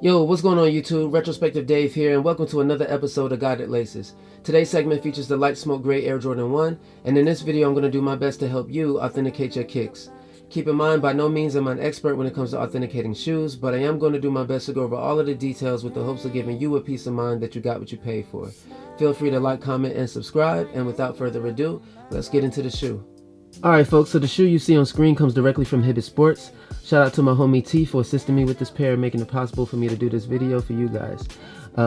Yo, what's going on YouTube? Retrospective Dave here, and welcome to another episode of Guided Laces. Today's segment features the light smoke gray Air Jordan 1, and in this video I'm going to do my best to help you authenticate your kicks. Keep in mind, by no means am I an expert when it comes to authenticating shoes, but I am going to do my best to go over all of the details with the hopes of giving you a peace of mind that you got what you paid for. Feel free to like, comment, and subscribe, and without further ado, let's get into the shoe. Alright folks, so the shoe you see on screen comes directly from Hibbett Sports. Shout out to my homie T for assisting me with this pair and making it possible for me to do this video for you guys.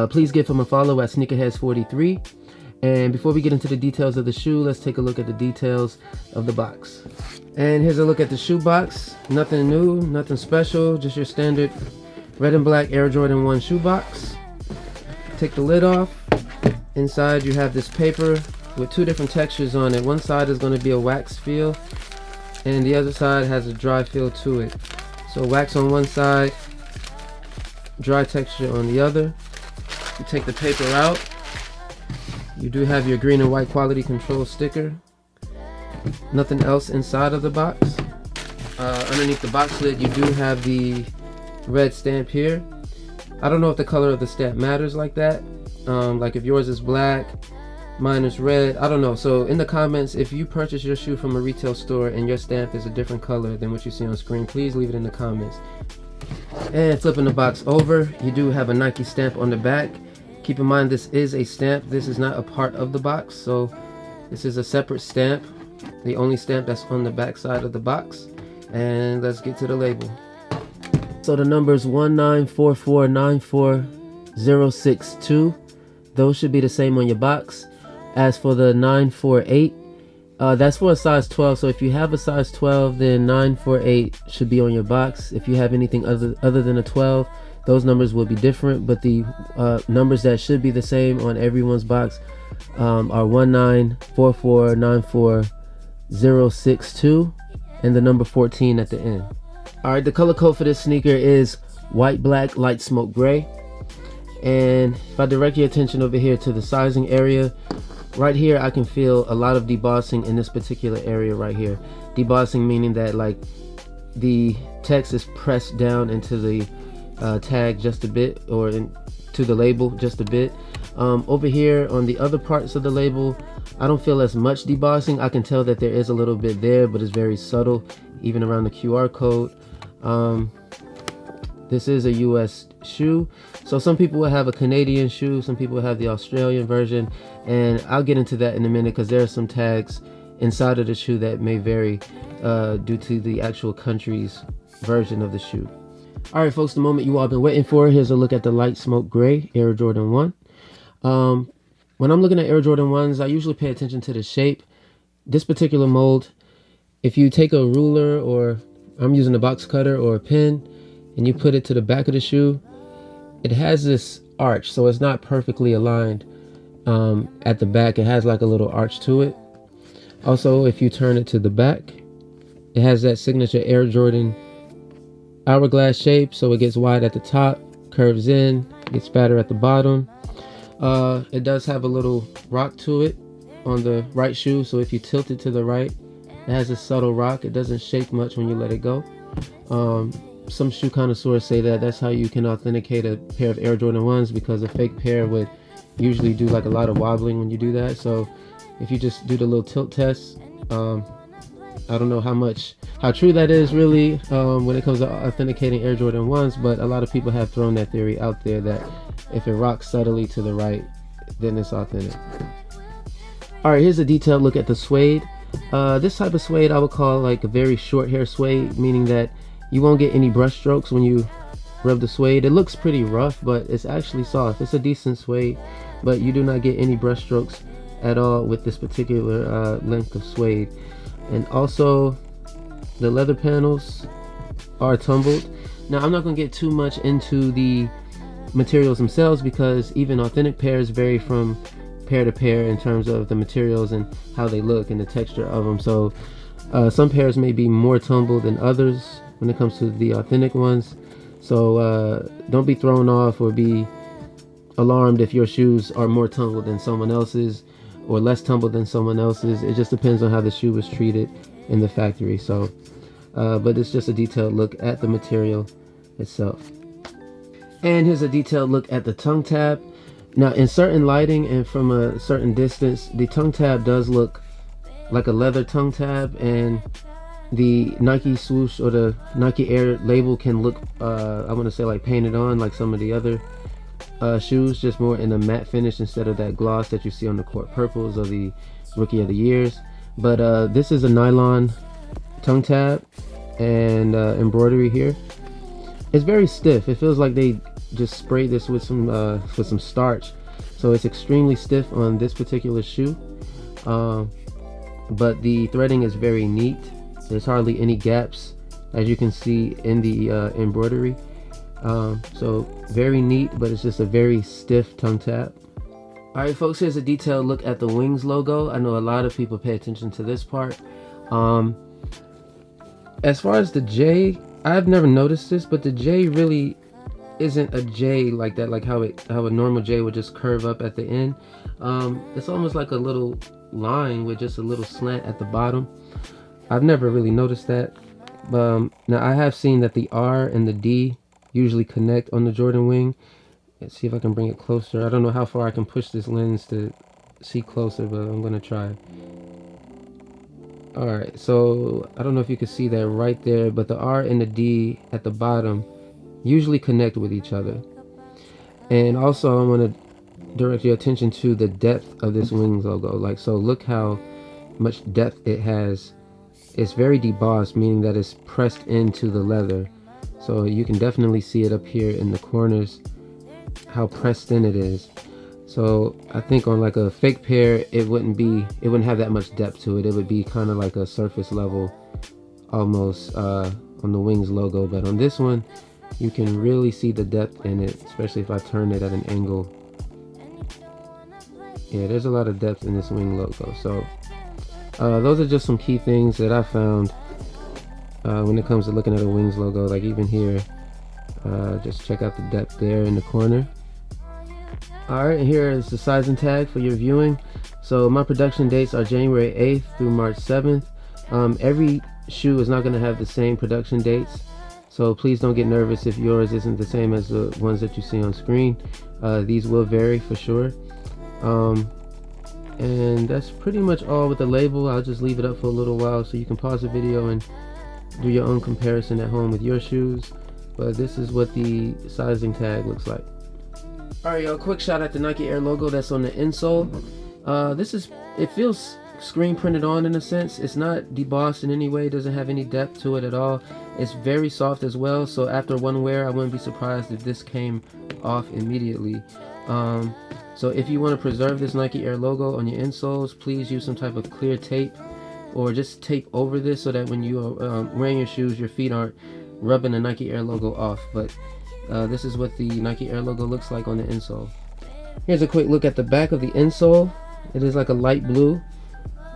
Please give him a follow at sneakerheads43. And before we get into the details of the shoe, let's take a look at the details of the box. And here's a look at the shoe box. Nothing new, nothing special, just your standard red and black Air Jordan 1 shoe box. Take the lid off. Inside you have this paper with two different textures on it. One side is going to be a wax feel and the other side has a dry feel to it. So wax on one side, dry texture on the other. You take the paper out. You do have your green and white quality control sticker. Nothing else inside of the box. Underneath the box lid you do have the red stamp here. I don't know if the color of the stamp matters like that. Like if yours is black, mine is red, I don't know. So in the comments, if you purchase your shoe from a retail store and your stamp is a different color than what you see on screen, please leave it in the comments. And flipping the box over, you do have a Nike stamp on the back. Keep in mind this is a stamp, this is not a part of the box, so this is a separate stamp, the only stamp that's on the back side of the box. And let's get to the label. So the numbers 194494062, those should be the same on your box. As for the 948, that's for a size 12. So if you have a size 12, then 948 should be on your box. If you have anything other than a 12, those numbers will be different. But the numbers that should be the same on everyone's box are 194494062 and the number 14 at the end. All right, the color code for this sneaker is white, black, light smoke gray. And if I direct your attention over here to the sizing area, right here I can feel a lot of debossing in this particular area right here. Debossing meaning that like the text is pressed down into the tag just a bit, or to the label just a bit. Over here on the other parts of the label, I don't feel as much debossing. I can tell that there is a little bit there, but it's very subtle, even around the QR code. This is a US shoe, so some people will have a Canadian shoe, some people will have the Australian version, and I'll get into that in a minute because there are some tags inside of the shoe that may vary due to the actual country's version of the shoe. Alright folks, the moment you all been waiting for. Here's a look at the light smoke gray Air Jordan 1. When I'm looking at Air Jordan 1s, I usually pay attention to the shape. This particular mold, if you take a ruler, or I'm using a box cutter or a pen, and you put it to the back of the shoe, it has this arch, so it's not perfectly aligned at the back. It has like a little arch to it. Also, if you turn it to the back, it has that signature Air Jordan hourglass shape, so it gets wide at the top, curves in, gets fatter at the bottom. It does have a little rock to it on the right shoe, so if you tilt it to the right, it has a subtle rock. It doesn't shake much when you let it go. Some shoe connoisseurs say that that's how you can authenticate a pair of Air Jordan 1s, because a fake pair would usually do like a lot of wobbling when you do that. So if you just do the little tilt test, I don't know how true that is really when it comes to authenticating Air Jordan 1s, but a lot of people have thrown that theory out there that if it rocks subtly to the right, then it's authentic. Alright, here's a detailed look at the suede. This type of suede I would call like a very short hair suede, meaning that you won't get any brush strokes when you rub the suede. It looks pretty rough, but it's actually soft. It's a decent suede, but you do not get any brush strokes at all with this particular length of suede. And also the leather panels are tumbled. Now I'm not going to get too much into the materials themselves, because even authentic pairs vary from pair to pair in terms of the materials and how they look and the texture of them. So some pairs may be more tumbled than others when it comes to the authentic ones. So don't be thrown off or be alarmed if your shoes are more tumbled than someone else's or less tumbled than someone else's. It just depends on how the shoe was treated in the factory. So but it's just a detailed look at the material itself. And here's a detailed look at the tongue tab. Now, in certain lighting and from a certain distance, the tongue tab does look like a leather tongue tab, and the Nike swoosh or the Nike Air label can look, I want to say, like painted on, like some of the other shoes, just more in a matte finish instead of that gloss that you see on the court purples or the rookie of the years. But this is a nylon tongue tab and embroidery here. It's very stiff. It feels like they just sprayed this with some starch, so it's extremely stiff on this particular shoe. But the threading is very neat. There's hardly any gaps, as you can see in the embroidery. So very neat, but it's just a very stiff tongue tab. Alright folks, here's a detailed look at the Wings logo. I know a lot of people pay attention to this part. As far as the J, I've never noticed this, but the J really isn't a J like that, like how a normal J would just curve up at the end. It's almost like a little line with just a little slant at the bottom. I've never really noticed that. Now I have seen that the R and the D usually connect on the Jordan Wing. Let's see if I can bring it closer. I don't know how far I can push this lens to see closer, but I'm gonna try. Alright, so I don't know if you can see that right there, but the R and the D at the bottom usually connect with each other. And also I want to direct your attention to the depth of this Wings logo. Like, so look how much depth it has. It's very debossed, meaning that it's pressed into the leather. So you can definitely see it up here in the corners, how pressed in it is. So I think on like a fake pair, it wouldn't have that much depth to it. It would be kind of like a surface level almost on the Wings logo. But on this one, you can really see the depth in it, especially if I turn it at an angle. Yeah, there's a lot of depth in this Wing logo. So those are just some key things that I found when it comes to looking at a Wings logo. Like even here, just check out the depth there in the corner. Alright, here is the sizing tag for your viewing. So my production dates are January 8th through March 7th. Every shoe is not going to have the same production dates, so please don't get nervous if yours isn't the same as the ones that you see on screen. These will vary for sure. And that's pretty much all with the label. I'll just leave it up for a little while so you can pause the video and do your own comparison at home with your shoes. But this is what the sizing tag looks like. Alright y'all, quick shot at the Nike Air logo that's on the insole. It feels screen printed on in a sense. It's not debossed in any way, doesn't have any depth to it at all. It's very soft as well, so after one wear I wouldn't be surprised if this came off immediately. So if you want to preserve this Nike Air logo on your insoles, please use some type of clear tape, or just tape over this so that when you are wearing your shoes, your feet aren't rubbing the Nike Air logo off. But this is what the Nike Air logo looks like on the insole. Here's a quick look at the back of the insole. It is like a light blue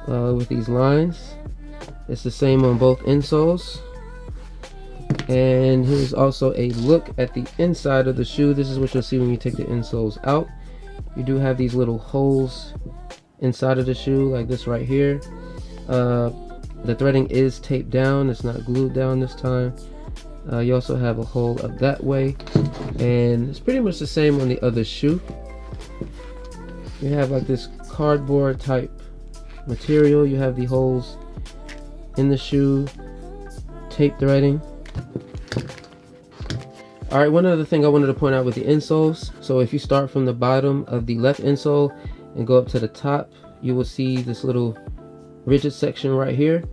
with these lines. It's the same on both insoles. And here's also a look at the inside of the shoe. This is what you'll see when you take the insoles out. You do have these little holes inside of the shoe, like this right here. The threading is taped down, it's not glued down this time. You also have a hole up that way, and it's pretty much the same on the other shoe. You have like this cardboard type material. You have the holes in the shoe, tape threading. Alright, one other thing I wanted to point out with the insoles. So if you start from the bottom of the left insole and go up to the top, you will see this little rigid section right here,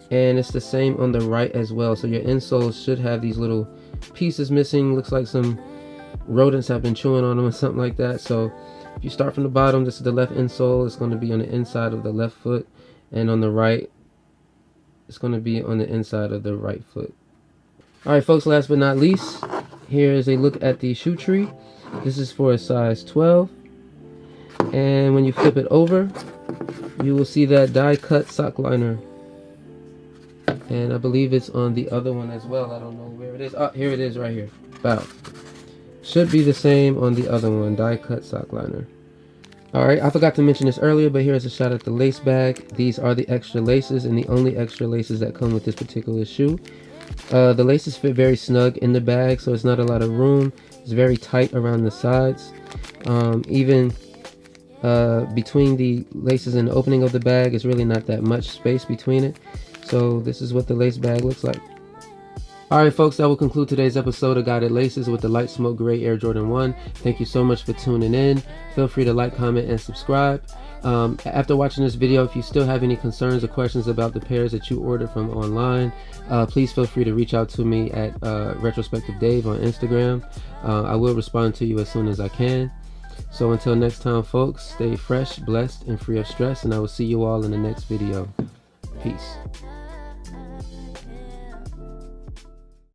and it's the same on the right as well. So your insoles should have these little pieces missing. Looks like some rodents have been chewing on them or something like that. So if you start from the bottom, this is the left insole. It's going to be on the inside of the left foot, and on the right, it's going to be on the inside of the right foot. Alright folks, last but not least, here is a look at the shoe tree. This is for a size 12. And when you flip it over, you will see that die cut sock liner. And I believe it's on the other one as well. I don't know where it is. Oh, here it is right here. Wow. Should be the same on the other one, die cut sock liner. Alright, I forgot to mention this earlier, but here's a shot at the lace bag. These are the extra laces and the only extra laces that come with this particular shoe. The laces fit very snug in the bag, so it's not a lot of room. It's very tight around the sides. Even between the laces and the opening of the bag, it's really not that much space between it. So this is what the lace bag looks like. Alright folks, that will conclude today's episode of Guided Laces with the Light Smoke Gray Air Jordan 1. Thank you so much for tuning in. Feel free to like, comment, and subscribe. After watching this video, if you still have any concerns or questions about the pairs that you ordered from online, please feel free to reach out to me at Retrospective Dave on Instagram. I will respond to you as soon as I can. So until next time folks, stay fresh, blessed, and free of stress, and I will see you all in the next video. Peace.